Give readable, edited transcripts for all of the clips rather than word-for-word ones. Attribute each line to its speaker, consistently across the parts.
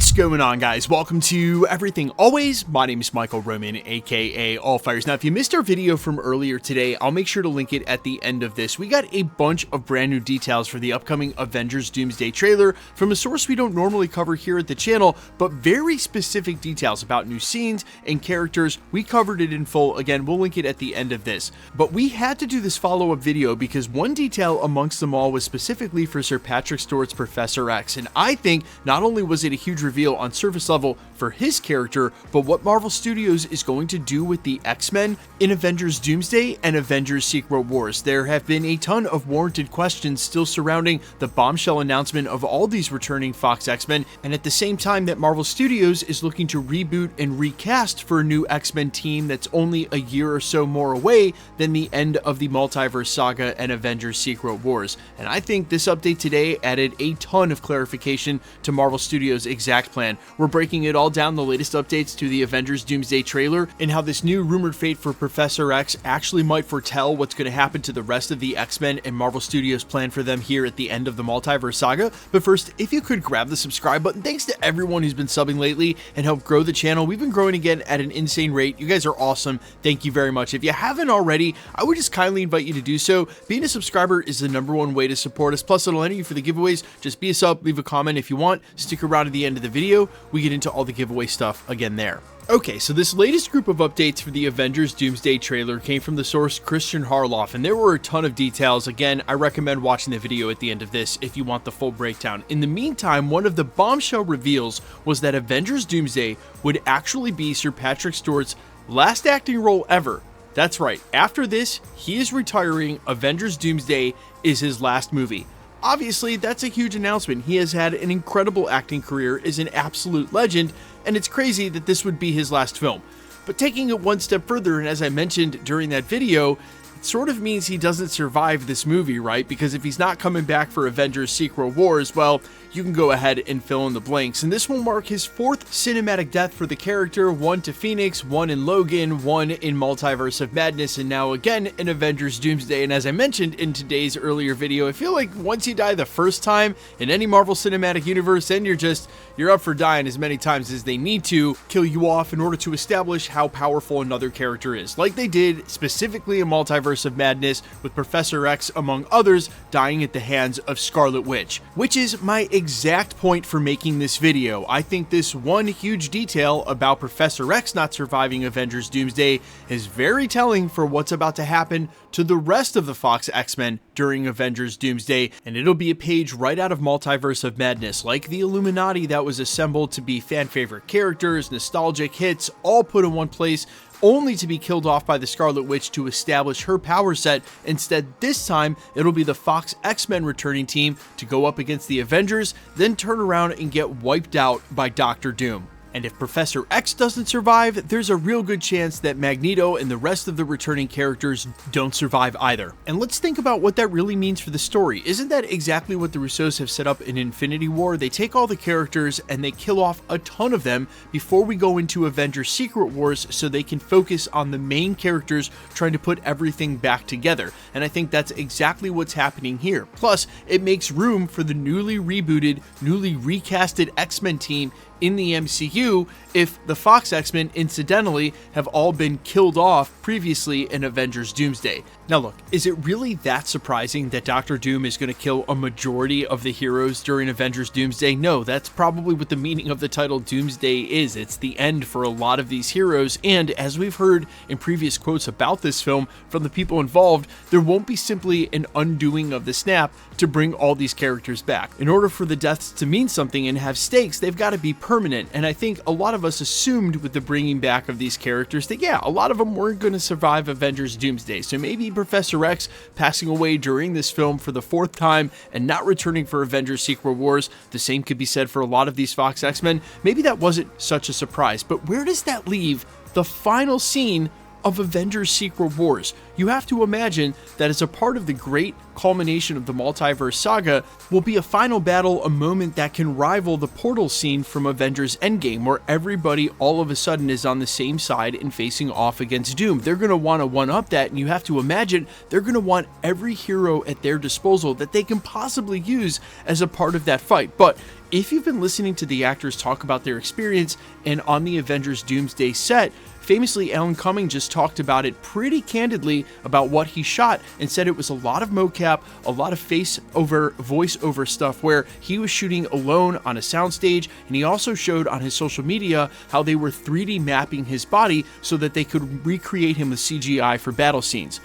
Speaker 1: What's going on, guys? Welcome to Everything Always. My name is Michael Roman, aka Allfires. Now, if you missed our video from earlier today, I'll make sure to link it at the end of this. We got a bunch of brand new details for the upcoming Avengers Doomsday trailer from a source we don't normally cover here at the channel, but very specific details about new scenes and characters. We covered it in full. Again, we'll link it at the end of this. But we had to do this follow-up video because one detail amongst them all was specifically for Sir Patrick Stewart's Professor X, and I think not only was it a huge reveal on surface level for his character, but what Marvel Studios is going to do with the X-Men in Avengers Doomsday and Avengers Secret Wars. There have been a ton of warranted questions still surrounding the bombshell announcement of all these returning Fox X-Men, and at the same time that Marvel Studios is looking to reboot and recast for a new X-Men team that's only a year or so more away than the end of the Multiverse Saga and Avengers Secret Wars. And I think this update today added a ton of clarification to Marvel Studios' exact plan. We're breaking it all down, the latest updates to the Avengers Doomsday trailer, and how this new rumored fate for Professor X actually might foretell what's going to happen to the rest of the X-Men and Marvel Studios' plan for them here at the end of the Multiverse Saga. But first, if you could grab the subscribe button. Thanks to everyone who's been subbing lately and helped grow the channel. We've been growing again at an insane rate. You guys are awesome. Thank you very much. If you haven't already, I would just kindly invite you to do so. Being a subscriber is the #1 way to support us. Plus, it'll enter you for the giveaways. Just be a sub, leave a comment if you want, stick around to the end of the video. We get into all the giveaway stuff again there. Okay, so this latest group of updates for the Avengers Doomsday trailer came from the source Christian Harloff, and there were a ton of details. Again, I recommend watching the video at the end of this if you want the full breakdown. In the meantime, one of the bombshell reveals was that Avengers Doomsday would actually be Sir Patrick Stewart's last acting role ever. That's right, after this, he is retiring. Avengers Doomsday is his last movie. Obviously, that's a huge announcement. He has had an incredible acting career, is an absolute legend, and it's crazy that this would be his last film. But taking it one step further, and as I mentioned during that video, it sort of means he doesn't survive this movie, right? Because if he's not coming back for Avengers Secret Wars, well, you can go ahead and fill in the blanks. And this will mark his 4th cinematic death for the character, 1 to Phoenix, 1 in Logan, 1 in Multiverse of Madness, and now again in Avengers Doomsday. And as I mentioned in today's earlier video, I feel like once you die the first time in any Marvel Cinematic Universe, then you're up for dying as many times as they need to kill you off in order to establish how powerful another character is. Like they did specifically in Multiverse of Madness with Professor X, among others, dying at the hands of Scarlet Witch. Which is my exact point for making this video. I think this one huge detail about Professor X not surviving Avengers Doomsday is very telling for what's about to happen to the rest of the Fox X-Men during Avengers Doomsday, and it'll be a page right out of Multiverse of Madness, like the Illuminati that was assembled to be fan favorite characters, nostalgic hits, all put in one place, only to be killed off by the Scarlet Witch to establish her power set. Instead, this time, it'll be the Fox X-Men returning team to go up against the Avengers, then turn around and get wiped out by Dr. Doom. And if Professor X doesn't survive, there's a real good chance that Magneto and the rest of the returning characters don't survive either. And let's think about what that really means for the story. Isn't that exactly what the Russos have set up in Infinity War? They take all the characters and they kill off a ton of them before we go into Avengers Secret Wars so they can focus on the main characters trying to put everything back together. And I think that's exactly what's happening here. Plus, it makes room for the newly rebooted, newly recasted X-Men team in the MCU if the Fox X-Men incidentally have all been killed off previously in Avengers Doomsday. Now look, is it really that surprising that Dr. Doom is going to kill a majority of the heroes during Avengers Doomsday? No, that's probably what the meaning of the title Doomsday is. It's the end for a lot of these heroes, and as we've heard in previous quotes about this film from the people involved, there won't be simply an undoing of the snap to bring all these characters back. In order for the deaths to mean something and have stakes, they've got to be permanent, and I think a lot of us assumed with the bringing back of these characters that yeah, a lot of them weren't going to survive Avengers Doomsday, so maybe Professor X passing away during this film for the 4th time and not returning for Avengers Secret Wars, the same could be said for a lot of these Fox X-Men. Maybe that wasn't such a surprise, but where does that leave the final scene of Avengers Secret Wars? you have to imagine that as a part of the great culmination of the Multiverse saga will be a final battle, a moment that can rival the portal scene from Avengers Endgame, where everybody all of a sudden is on the same side and facing off against Doom. They're going to want to one-up that, and you have to imagine they're going to want every hero at their disposal that they can possibly use as a part of that fight. But if you've been listening to the actors talk about their experience and on the Avengers Doomsday set, famously Alan Cumming just talked about it pretty candidly about what he shot and said it was a lot of mocap, a lot of voice-over stuff where he was shooting alone on a soundstage, and he also showed on his social media how they were 3D mapping his body so that they could recreate him with CGI for battle scenes.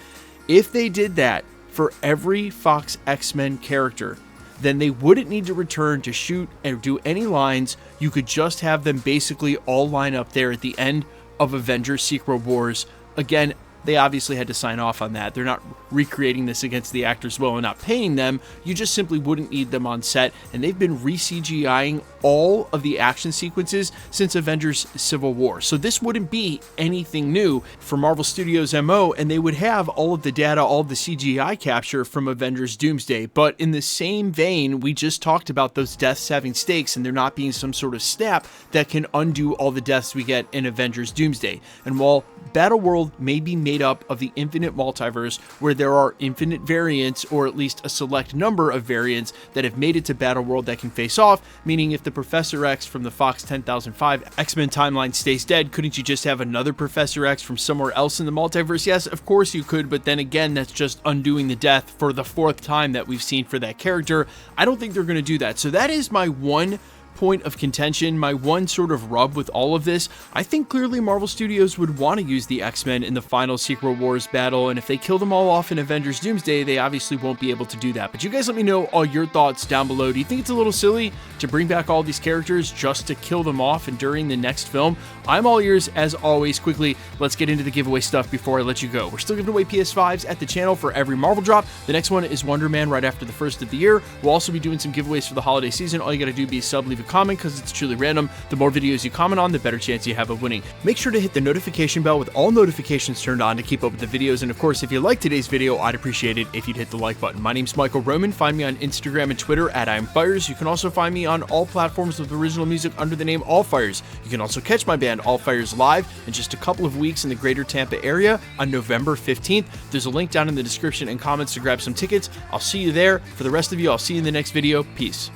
Speaker 1: If they did that for every Fox X-Men character, then they wouldn't need to return to shoot and do any lines. You could just have them basically all line up there at the end of Avengers Secret Wars. Again, they obviously had to sign off on that. They're not recreating this against the actors' will and not paying them. You just simply wouldn't need them on set, and they've been re-CGIing all of the action sequences since Avengers Civil War. So this wouldn't be anything new for Marvel Studios' MO, and they would have all of the data, all of the CGI capture from Avengers Doomsday. But in the same vein, we just talked about those deaths having stakes and there not being some sort of snap that can undo all the deaths we get in Avengers Doomsday. And while Battleworld may be made up of the infinite multiverse, where there are infinite variants, or at least a select number of variants that have made it to Battleworld that can face off, meaning if the Professor X from the Fox 10005 X-Men timeline stays dead, couldn't you just have another Professor X from somewhere else in the multiverse? Yes, of course you could, but then again, that's just undoing the death for the 4th time that we've seen for that character. I don't think they're going to do that. So that is my one point of contention, my one sort of rub with all of this. I think clearly Marvel Studios would want to use the X-Men in the final Secret Wars battle, and if they kill them all off in Avengers Doomsday, they obviously won't be able to do that. But you guys let me know all your thoughts down below. Do you think it's a little silly to bring back all these characters just to kill them off and during the next film? I'm all ears as always. Quickly, let's get into the giveaway stuff before I let you go. We're still giving away PS5s at the channel for every Marvel drop. The next one is Wonder Man right after the first of the year. We'll also be doing some giveaways for the holiday season. All you gotta do is be a sub, leave a comment, because it's truly random. The more videos you comment on, the better chance you have of winning. Make sure to hit the notification bell with all notifications turned on to keep up with the videos. And of course, if you like today's video, I'd appreciate it if you'd hit the like button. My name's Michael Roman. Find me on Instagram and Twitter at IamFires. You can also find me on all platforms with original music under the name All Fires. You can also catch my band All Fires live in just a couple of weeks in the greater Tampa area on November 15th. There's a link down in the description and comments to grab some tickets. I'll see you there. For the rest of you, I'll see you in the next video. Peace.